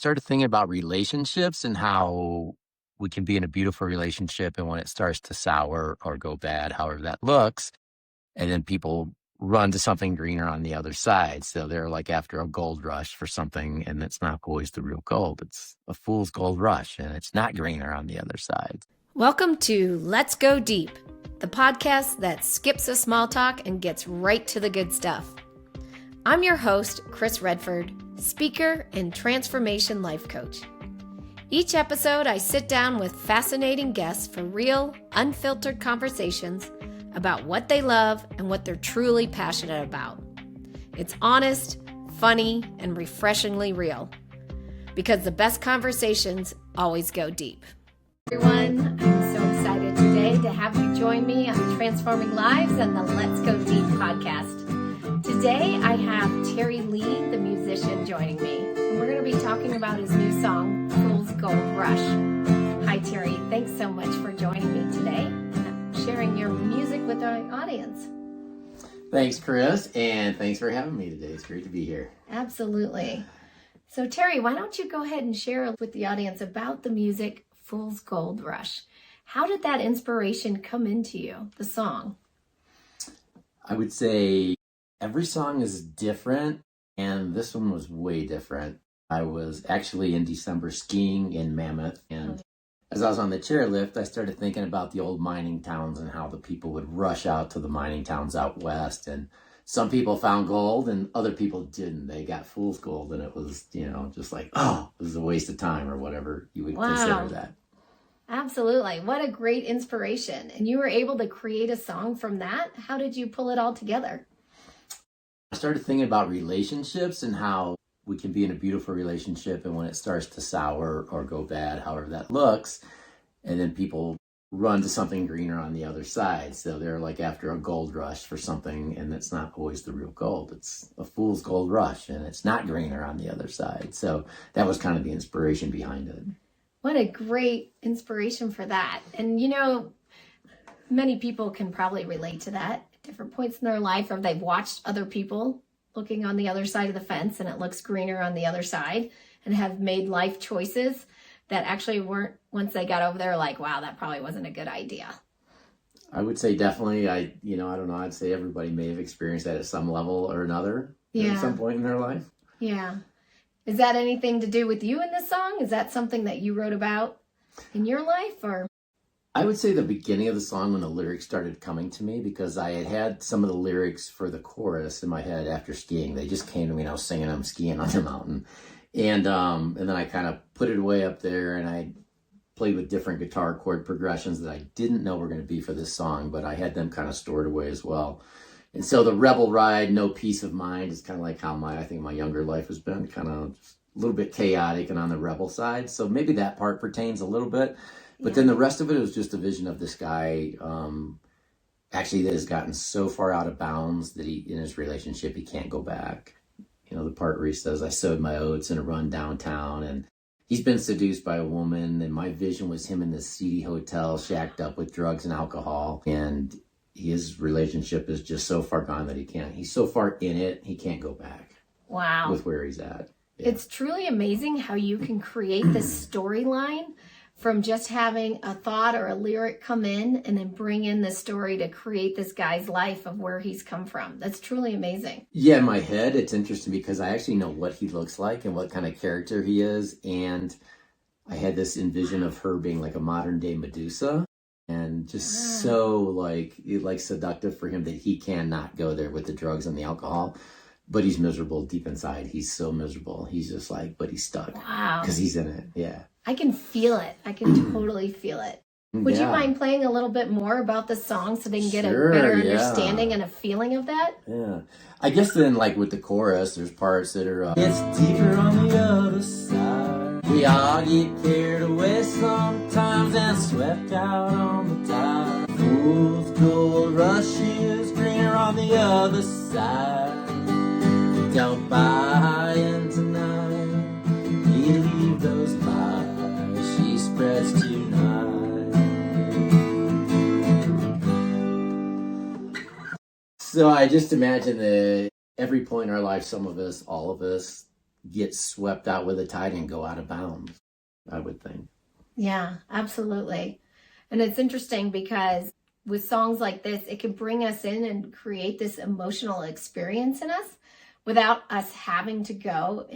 started thinking about relationships and how we can be in a beautiful relationship, and when it starts to sour or go bad, however that looks, and then people run to something greener on the other side. So they're like after a gold rush for something, and it's not always the real gold. It's a fool's gold rush, and it's not greener on the other side. Welcome to Let's Go Deep, the podcast that skips the small talk and gets right to the good stuff. I'm your host, Cris Redford, speaker and transformation life coach. Each episode, I sit down with fascinating guests for real, unfiltered conversations about what they love and what they're truly passionate about. It's honest, funny, and refreshingly real, because the best conversations always go deep. Everyone, I'm so excited today to have you join me on Transforming Lives and the Let's Go Deep podcast. Today, I have Terry Lee, the musician, joining me, and we're going to be talking about his new song, Fool's Gold Rush. Hi, Terry. Thanks so much for joining me today and sharing your music with our audience. Thanks, Chris, and thanks for having me today. It's great to be here. Absolutely. So, Terry, why don't you go ahead and share with the audience about the music Fool's Gold Rush? How did that inspiration come into you, the song? I would say every song is different, and this one was way different. I was actually in December skiing in Mammoth, and as I was on the chairlift, I started thinking about the old mining towns and how the people would rush out to the mining towns out west, and some people found gold and other people didn't. They got fool's gold, and it was, just like, oh, it was a waste of time or whatever you would consider that. Absolutely. What a great inspiration. And you were able to create a song from that. How did you pull it all together? I started thinking about relationships and how we can be in a beautiful relationship, and when it starts to sour or go bad, however that looks, and then people run to something greener on the other side. So they're like after a gold rush for something, and it's not always the real gold. It's a fool's gold rush, and it's not greener on the other side. So that was kind of the inspiration behind it. What a great inspiration for that. And many people can probably relate to that at different points in their life, or they've watched other people looking on the other side of the fence and it looks greener on the other side, and have made life choices that actually weren't, once they got over there, like, wow, that probably wasn't a good idea. I would say definitely, I don't know, I'd say everybody may have experienced that at some level or another at some point in their life. Yeah. Is that anything to do with you in this song? Is that something that you wrote about in your life, or? I would say the beginning of the song, when the lyrics started coming to me, because I had some of the lyrics for the chorus in my head after skiing. They just came to me and I was singing them skiing on the mountain. And then I kind of put it away up there, and I played with different guitar chord progressions that I didn't know were going to be for this song, but I had them kind of stored away as well. And so the rebel ride, no peace of mind, is kind of like how I think my younger life has been, kind of a little bit chaotic and on the rebel side. So maybe that part pertains a little bit. But then the rest of it was just a vision of this guy, actually, that has gotten so far out of bounds that in his relationship, he can't go back. The part where he says, I sowed my oats in a run downtown, and he's been seduced by a woman, and my vision was him in this seedy hotel, shacked up with drugs and alcohol, and his relationship is just so far gone that he's so far in it, he can't go back. Wow. With where he's at. Yeah. It's truly amazing how you can create this storyline from just having a thought or a lyric come in and then bring in the story to create this guy's life of where he's come from. That's truly amazing. Yeah, in my head, it's interesting because I actually know what he looks like and what kind of character he is. And I had this envision of her being like a modern day Medusa, and just so like seductive for him that he cannot go there with the drugs and the alcohol. But he's miserable deep inside. He's so miserable. He's just like, but he's stuck. Wow. Because he's in it. Yeah. I can feel it. I can totally feel it. Would you mind playing a little bit more about the song so they can get a better understanding and a feeling of that? Yeah. I guess then, like with the chorus, there's parts that are, it's deeper on the other side. We all get carried away sometimes and swept out on the tide. Fool's gold rush is greener on the other side. Don't buy in tonight. Believe those lies she spreads tonight. So I just imagine that every point in our life, some of us, all of us, get swept out with the tide and go out of bounds, I would think. Yeah, absolutely. And it's interesting because with songs like this, it can bring us in and create this emotional experience in us without us having to go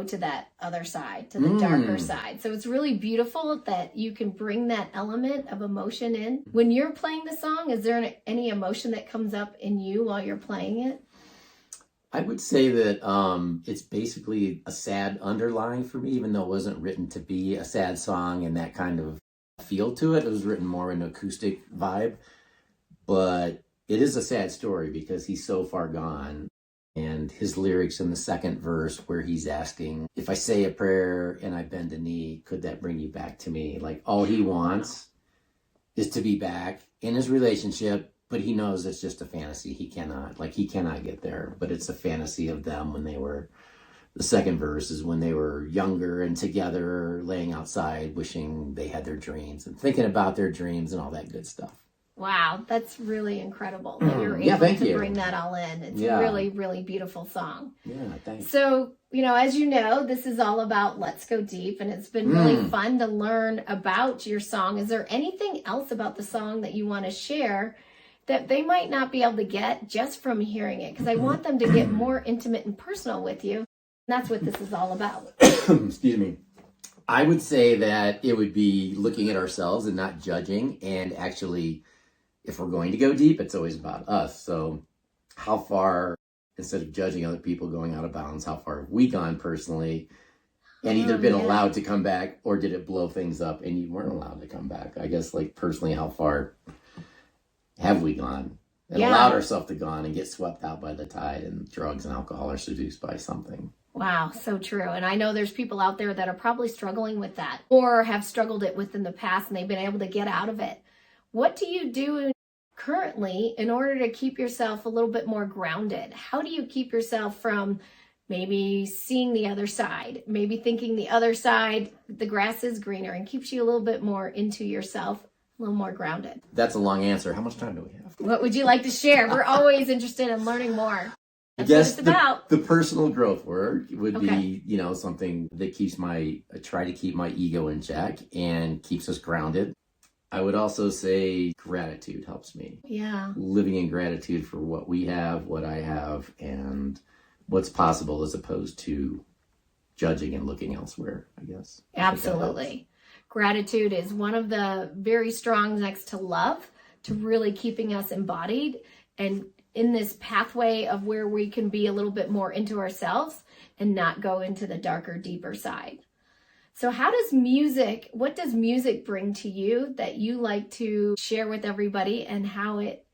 to that other side, to the darker side. So it's really beautiful that you can bring that element of emotion in. When you're playing the song, is there any emotion that comes up in you while you're playing it? I would say that it's basically a sad underline for me, even though it wasn't written to be a sad song and that kind of feel to it. It was written more in an acoustic vibe. But it is a sad story because he's so far gone. And his lyrics in the second verse where he's asking, if I say a prayer and I bend a knee, could that bring you back to me? Like all he wants is to be back in his relationship, but he knows it's just a fantasy. He cannot get there, but it's a fantasy of them when they were, the second verse is when they were younger and together, laying outside, wishing they had their dreams and thinking about their dreams and all that good stuff. Wow, that's really incredible that you're able to bring that all in. It's a really, really beautiful song. Yeah, thanks. So, as you know, this is all about Let's Go Deep, and it's been really fun to learn about your song. Is there anything else about the song that you want to share that they might not be able to get just from hearing it? Because I want them to get more intimate and personal with you. And that's what this is all about. Excuse me. I would say that it would be looking at ourselves and not judging, and actually, if we're going to go deep, it's always about us. So how far, instead of judging other people going out of bounds, how far have we gone personally and either been allowed to come back, or did it blow things up and you weren't allowed to come back? I guess personally, how far have we gone and allowed ourselves to go on and get swept out by the tide and drugs and alcohol or seduced by something? Wow, so true. And I know there's people out there that are probably struggling with that or have struggled it with in the past and they've been able to get out of it. What do you do currently in order to keep yourself a little bit more grounded? How do you keep yourself from maybe seeing the other side, maybe thinking the other side, the grass is greener, and keeps you a little bit more into yourself, a little more grounded? That's a long answer. How much time do we have? What would you like to share? We're always interested in learning more. That's I guess what it's about. The personal growth work would be, something that keeps I try to keep my ego in check and keeps us grounded. I would also say gratitude helps me. Yeah. Living in gratitude for what we have, what I have, and what's possible, as opposed to judging and looking elsewhere, I guess. Absolutely. Gratitude is one of the very strong next to love, to really keeping us embodied and in this pathway of where we can be a little bit more into ourselves and not go into the darker, deeper side. So what does music bring to you that you like to share with everybody, and how it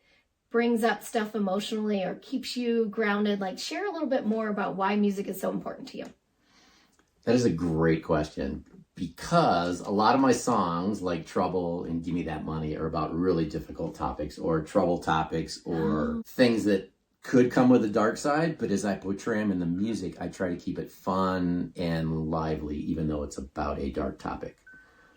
brings up stuff emotionally or keeps you grounded? Share a little bit more about why music is so important to you. That is a great question, because a lot of my songs, like Trouble and Give Me That Money, are about really difficult topics or trouble topics or things that could come with a dark side, but as I portray them in the music, I try to keep it fun and lively, even though it's about a dark topic.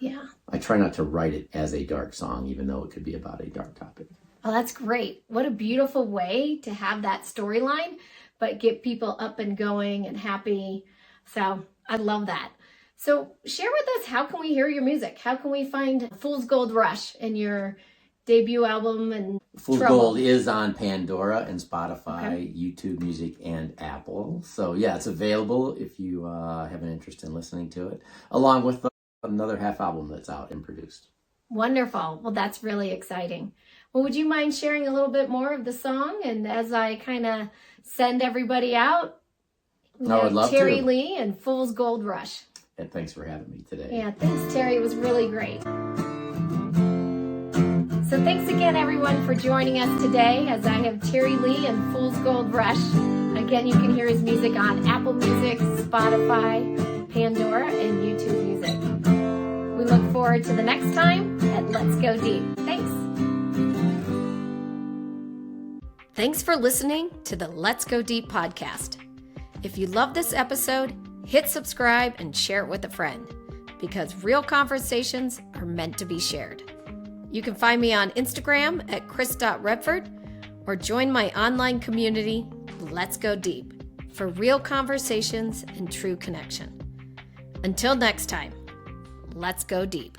Yeah. I try not to write it as a dark song, even though it could be about a dark topic. Oh, that's great. What a beautiful way to have that storyline, but get people up and going and happy. So I love that. So share with us, how can we hear your music? How can we find Fool's Gold Rush in your debut album? And Fool's Gold is on Pandora and Spotify, YouTube Music, and Apple. So yeah, it's available if you have an interest in listening to it, along with another half album that's out and produced. Wonderful. Well, that's really exciting. Well, would you mind sharing a little bit more of the song? And as I kind of send everybody out, I would love Terry to. Lee and Fool's Gold Rush. And thanks for having me today. Yeah, thanks, Terry. It was really great. So thanks again, everyone, for joining us today as I have Terry Lee and Fool's Gold Rush. Again, you can hear his music on Apple Music, Spotify, Pandora, and YouTube Music. We look forward to the next time at Let's Go Deep. Thanks. Thanks for listening to the Let's Go Deep podcast. If you love this episode, hit subscribe and share it with a friend, because real conversations are meant to be shared. You can find me on Instagram at cris.redford or join my online community, Let's Go Deep. for real conversations and true connection. Until next time, let's go deep.